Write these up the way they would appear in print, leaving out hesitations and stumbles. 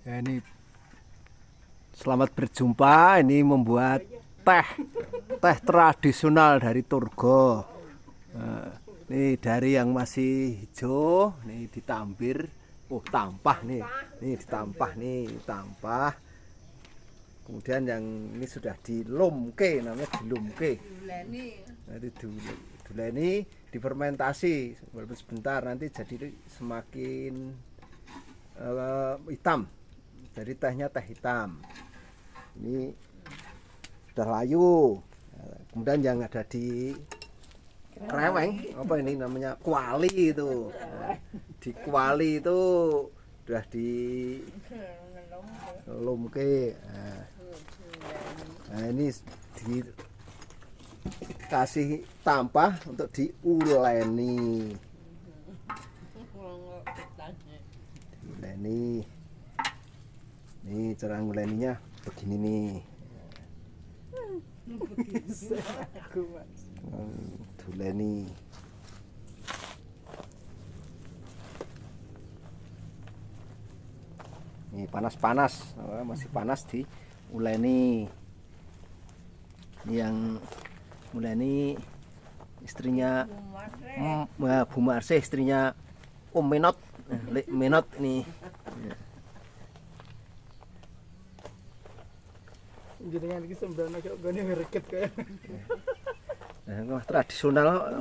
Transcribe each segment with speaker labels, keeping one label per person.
Speaker 1: Ya, ini selamat berjumpa. Ini membuat teh tradisional dari Turgo. Ini dari yang masih hijau, nih ditambir. Oh, tampah nih. Nih ditampah nih, tampah. Kemudian yang ini sudah dilumke, namanya dilumke. Nanti duleni, difermentasi walaupun sebentar, nanti jadi semakin hitam. Jadi tehnya teh hitam. Ini sudah layu. Kemudian yang ada di Kreweng, apa ini namanya, kuali itu. Di kuali itu sudah di lumke. Nah, ini dikasih tampah untuk diuleni. Diuleni. Nih cara nguleninya begini nih. Duleni. Nih panas-panas, masih panas di uleni. Ini yang muleni istrinya Bu Marsih, istrinya Om Menot, Lek Menot nih.
Speaker 2: Jenengan iki sembrono kok gone ngereket kaya.
Speaker 1: Nah, tradisional.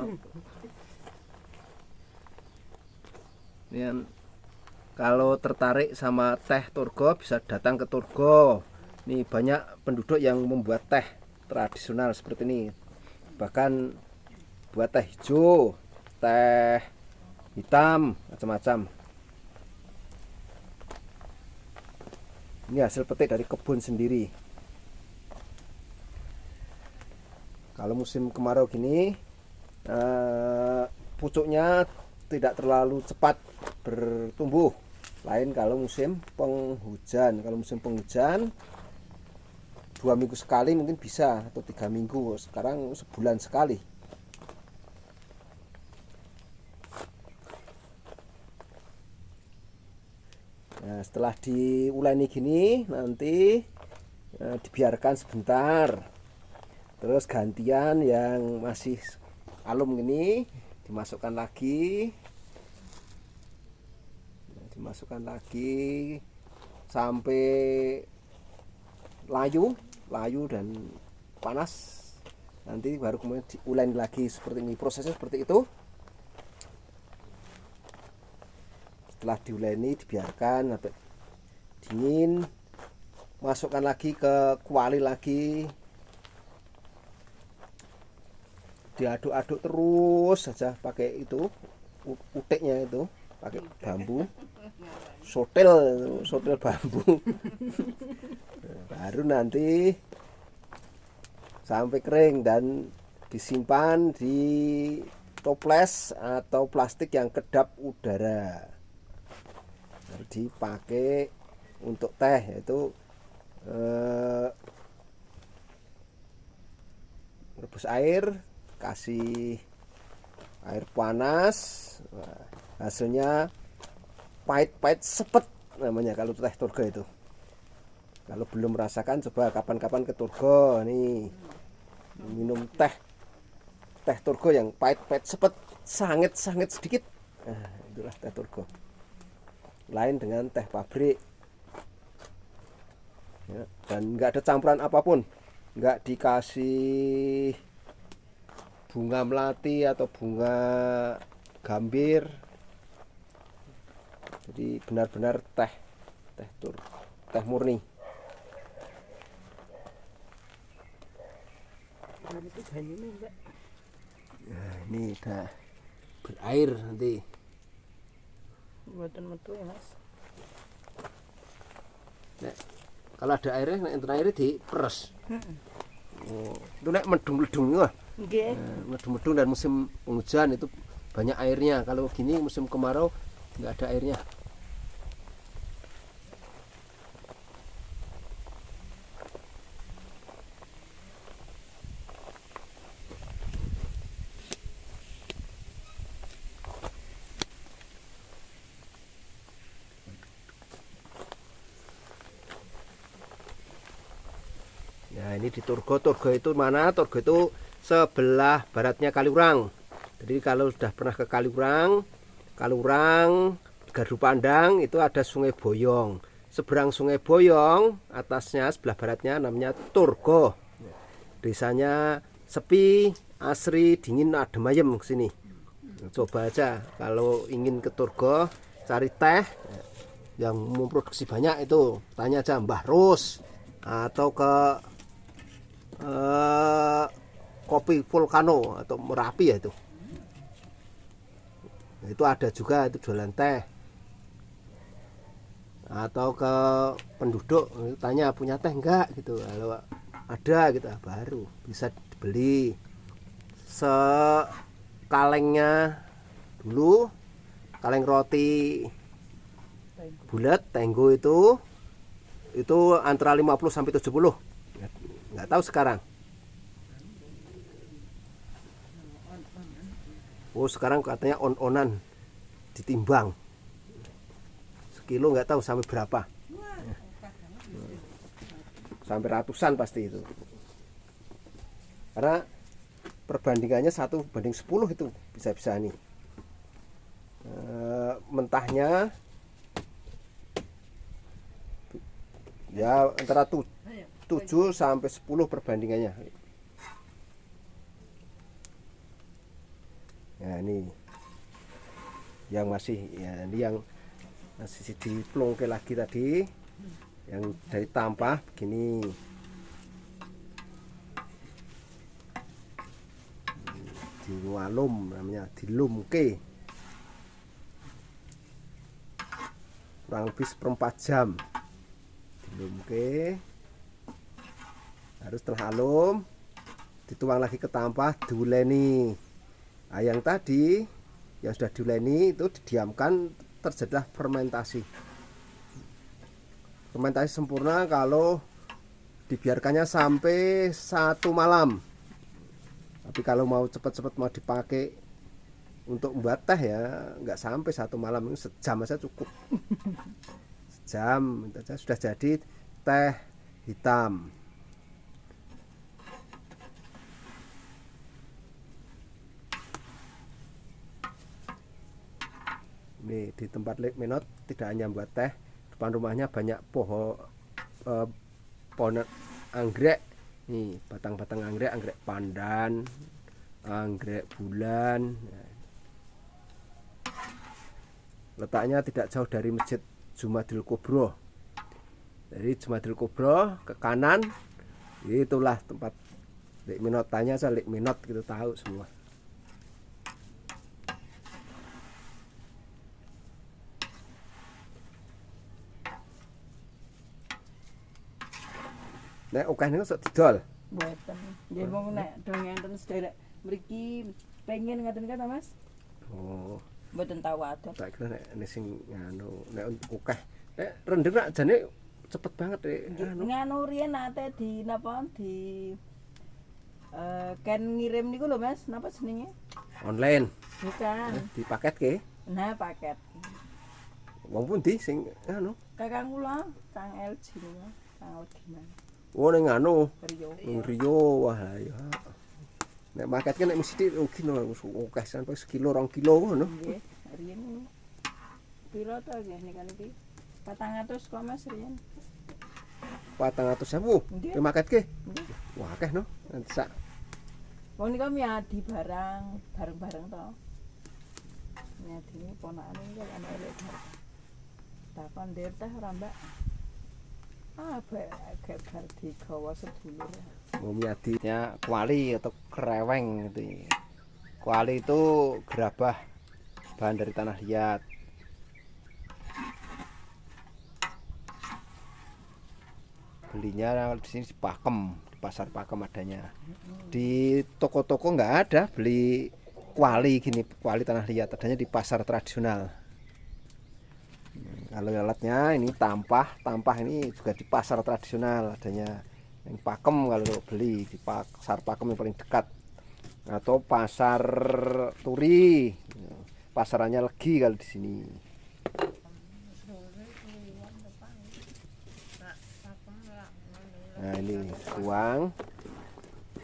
Speaker 1: Ini kalau tertarik sama teh Turgo bisa datang ke Turgo. Ini banyak penduduk yang membuat teh tradisional seperti ini. Bahkan buat teh hijau, teh hitam, macam-macam. Ini hasil petik dari kebun sendiri. Kalau musim kemarau gini, pucuknya tidak terlalu cepat bertumbuh. Lain kalau musim penghujan. Kalau musim penghujan 2 minggu sekali mungkin bisa, atau 3 minggu. Sekarang sebulan sekali. Nah, setelah diuleni gini, nanti dibiarkan sebentar. Terus gantian yang masih alum gini dimasukkan lagi. Dimasukkan lagi sampai layu dan panas. Nanti baru kemudian diuleni lagi seperti ini. Prosesnya seperti itu. Setelah diuleni dibiarkan sampai dingin, masukkan lagi ke kuali lagi, diaduk-aduk terus saja pakai itu uteknya, itu pakai bambu sotel bambu. Baru nanti sampai kering dan disimpan di toples atau plastik yang kedap udara. Baru dipakai untuk teh, yaitu rebus air, kasih air panas. Nah, hasilnya pahit-pahit sepet namanya kalau teh Turgo itu. Kalau belum merasakan, coba kapan-kapan ke Turgo nih, minum teh Turgo yang pahit-pahit sepet, sangat sedikit. Nah, itulah teh Turgo. Lain dengan teh pabrik ya, dan nggak ada campuran apapun, nggak dikasih bunga melati atau bunga gambir. Jadi benar-benar teh murni. Nah, ini udah berair nanti.
Speaker 2: Mboten metu ya, Mas.
Speaker 1: Nek, kalau ada airnya, nek airnya diperes. Oh, itu nek medung-medung ya.
Speaker 2: Nggih.
Speaker 1: Medung-medung dan musim penghujan itu banyak airnya. Kalau gini musim kemarau nggak ada airnya. Nah ini di Turgo. Turgo itu mana? Turgo itu sebelah baratnya Kaliurang. Jadi kalau sudah pernah ke Kaliurang, Gardu Pandang itu ada Sungai Boyong. Seberang Sungai Boyong, atasnya sebelah baratnya namanya Turgo. Desanya sepi, asri, dingin, adem ayem ke sini. Coba aja kalau ingin ke Turgo, cari teh yang memproduksi banyak itu, tanya aja Mbah Rus atau ke kopi Volcano atau Merapi ya itu ada juga itu jualan teh, atau ke penduduk tanya punya teh enggak gitu, kalau ada gitu baru bisa dibeli. Sekalengnya dulu kaleng roti bulat tenggo itu antara 50 sampai 70. Nggak tahu sekarang. Oh sekarang katanya on-onan ditimbang. Sekilo nggak tahu sampai berapa. Sampai ratusan pasti itu. Karena perbandingannya 1:10 itu bisa-bisa nih. Mentahnya ya antara 7 sampai 10 perbandingannya. Ya ini yang masih ya ini yang masih diplongke lagi tadi, yang dari tampah begini. Diwalum namanya, dilumke kurang lebih 1/4 jam dilumke. Harus setelah halum dituang lagi ke tampah, diuleni. Nah, yang tadi yang sudah diuleni itu didiamkan, terjadilah fermentasi. Fermentasi sempurna kalau dibiarkannya sampai 1 malam. Tapi kalau mau cepat-cepat mau dipakai untuk membuat teh ya nggak sampai 1 malam, sejam saja cukup. Sejam saja sudah jadi teh hitam. Nih di tempat Lek Menot tidak hanya buat teh, depan rumahnya banyak pohon anggrek. Nih batang-batang anggrek pandan, anggrek bulan. Letaknya tidak jauh dari Masjid Jumadil Kubro. Dari Jumadil Kubro ke kanan, itulah tempat Lek Menot. Tanya aja Lek Menot gitu tahu semua. Nek akeh niku sok didol.
Speaker 3: Mboten. Nggih mung nek dong enten sederek mriki pengen ngaten kata Mas.
Speaker 1: Oh,
Speaker 3: Mboten tahu adat.
Speaker 1: tak kira nek sing anu nek akeh. Nek rendeng nak jane cepet banget anu.
Speaker 3: Nganu riyen nate di napa di kan ngirim niku lho Mas, napa jenenge?
Speaker 1: Online
Speaker 3: Bukan.
Speaker 1: dipaketke.
Speaker 3: Nah, paket.
Speaker 1: Wong pundi sing anu?
Speaker 3: Kakang kula, Kang LG niku, Kang Odiman.
Speaker 1: Oh ning anu
Speaker 3: Rio.
Speaker 1: ning Rio. Wah ya. Nek maketke nek mesti rugi no akeh sampai sekilo 2 kilo ngono.
Speaker 3: Nggih, riyen niku. Piro to nggih nikan iki? 400 kok Mas riyen.
Speaker 1: 400.000.
Speaker 3: Nggih.
Speaker 1: Maketke.
Speaker 3: Nggih.
Speaker 1: Wah akeh no. Nanti sak
Speaker 3: Wong niku miadi bareng-bareng to. Miadi ponakane niku ana elek. Takon ndir teh ora Mbak. Agak bar digawa sedulur.
Speaker 1: Miadinya kuali atau kereweng gitu ya. Kuali itu gerabah bahan dari tanah liat. Belinya di sini di Pakem, di pasar Pakem adanya. Di toko-toko nggak ada beli kuali gini, kuali tanah liat, adanya di pasar tradisional. Kalau alatnya ini tampah ini juga di pasar tradisional adanya. Yang Pakem kalau beli di pasar Pakem yang paling dekat, atau pasar Turi, pasarannya Legi kalau di sini. Nah ini tuang.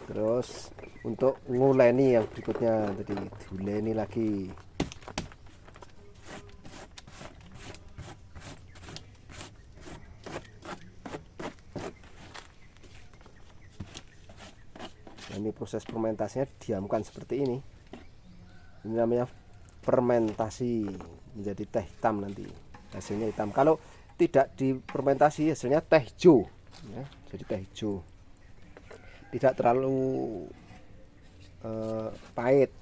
Speaker 1: Terus untuk nguleni yang berikutnya tadi diuleni lagi. Nah, ini proses fermentasinya diamkan seperti ini. Ini namanya fermentasi, menjadi teh hitam nanti. Hasilnya hitam. Kalau tidak difermentasi hasilnya teh hijau, ya, jadi teh hijau. Tidak terlalu pahit.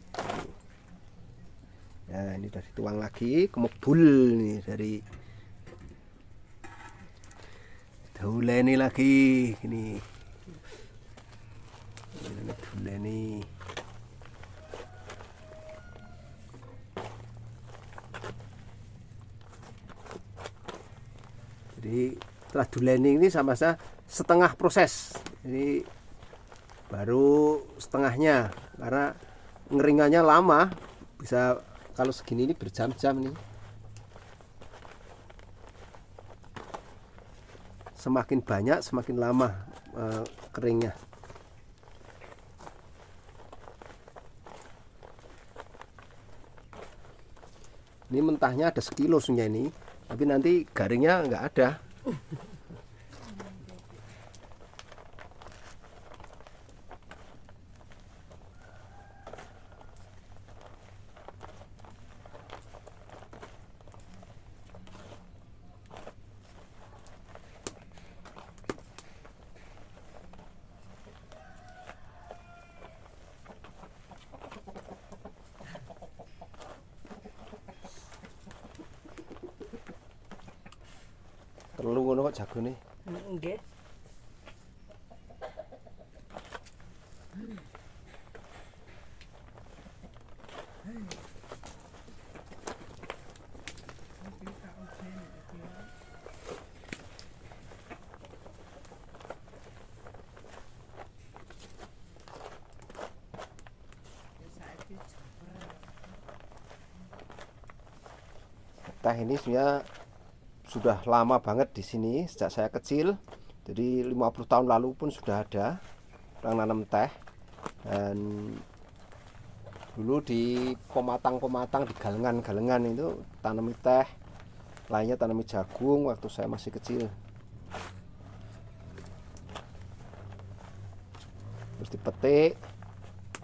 Speaker 1: Nah, ini udah dituang lagi, kemebul nih dari diuleni lagi ini. Ini diuleni. Jadi setelah diuleni ini sama saya setengah proses. Jadi baru setengahnya karena ngeringannya lama, bisa kalau segini ini berjam-jam nih. Semakin banyak semakin lama keringnya. Ini mentahnya ada sekilo sebenarnya ini, tapi nanti garingnya nggak ada. Terlalu ngono kok jagone.
Speaker 2: Nggih.
Speaker 1: Teh ini sebenarnya sudah lama banget di sini sejak saya kecil. Jadi 50 tahun lalu pun sudah ada orang nanam teh. Dan dulu di pematang-pematang, di galengan-galengan itu tanami teh, lainnya tanami jagung waktu saya masih kecil. Terus dipetik,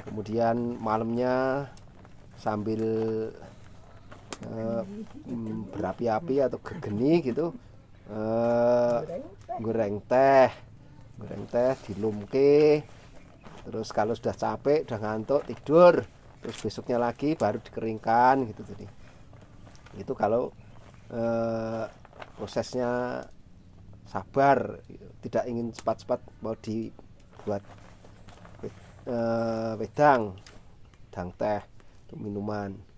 Speaker 1: kemudian malamnya sambil berapi-api atau gegeni gitu, goreng teh dilumke. Terus kalau sudah capek, udah ngantuk, tidur, terus besoknya lagi baru dikeringkan gitu. Tadi itu kalau prosesnya sabar, tidak ingin cepat-cepat mau dibuat wedang teh untuk minuman.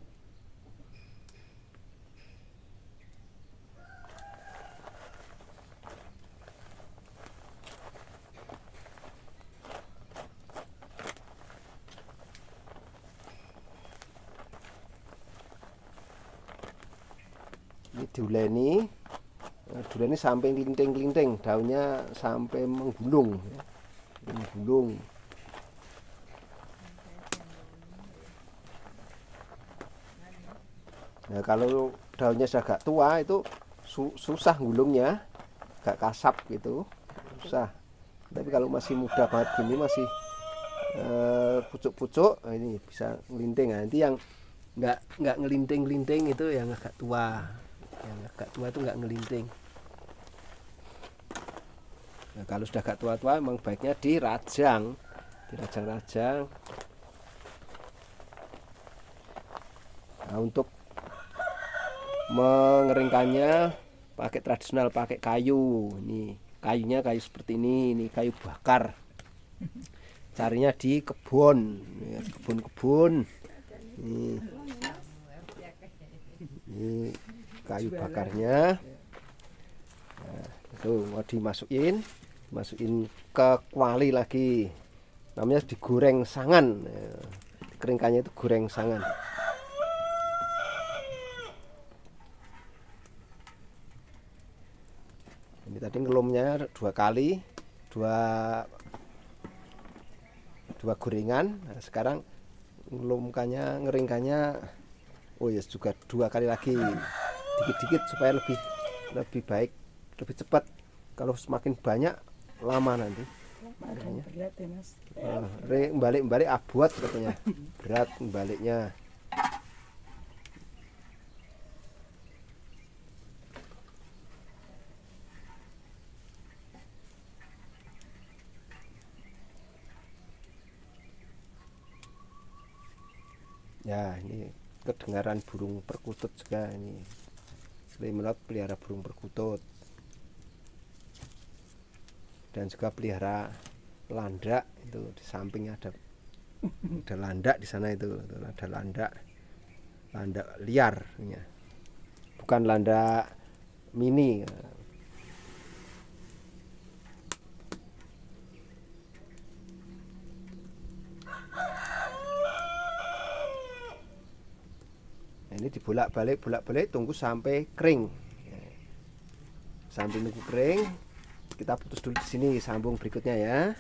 Speaker 1: Ini diuleni sampai kelinting-kelinting, daunnya sampai menggulung, ya. Menggulung. Nah, kalau daunnya sudah agak tua itu susah gulungnya, agak kasap gitu, susah. Tapi kalau masih muda banget gini, masih pucuk-pucuk, ini bisa ngelinting. Nah, nanti yang nggak ngelinting-linting itu yang agak tua. Yang agak tua itu nggak ngelinting. Nah, kalau sudah agak tua-tua memang baiknya dirajang. Nah, untuk mengeringkannya pakai tradisional, pakai kayu. Ini kayunya kayu seperti ini kayu bakar. Carinya di kebun, ya, kebun-kebun. Ini kayu bakarnya. Nah, itu mau dimasukin ke kuali lagi. Namanya digoreng sangan. Dikeringkannya itu goreng sangan. Ini tadi ngelumnya 2 kali dua gorengan. Nah, sekarang ngeringkannya oh ya juga 2 kali lagi, dikit-dikit supaya lebih baik, lebih cepat. Kalau semakin banyak lama nanti.
Speaker 3: Makan berat ya mas.
Speaker 1: Balik abot katanya, berat baliknya. Ya, ini kedengaran burung perkutut juga ini. Selimelot pelihara burung perkutut. Dan juga pelihara landak, itu di sampingnya ada landak di sana itu ada landak liar ya. Bukan landak mini. Ini dibolak-balik tunggu sampai kering. Sampai nunggu kering, kita putus dulu di sini, sambung berikutnya ya.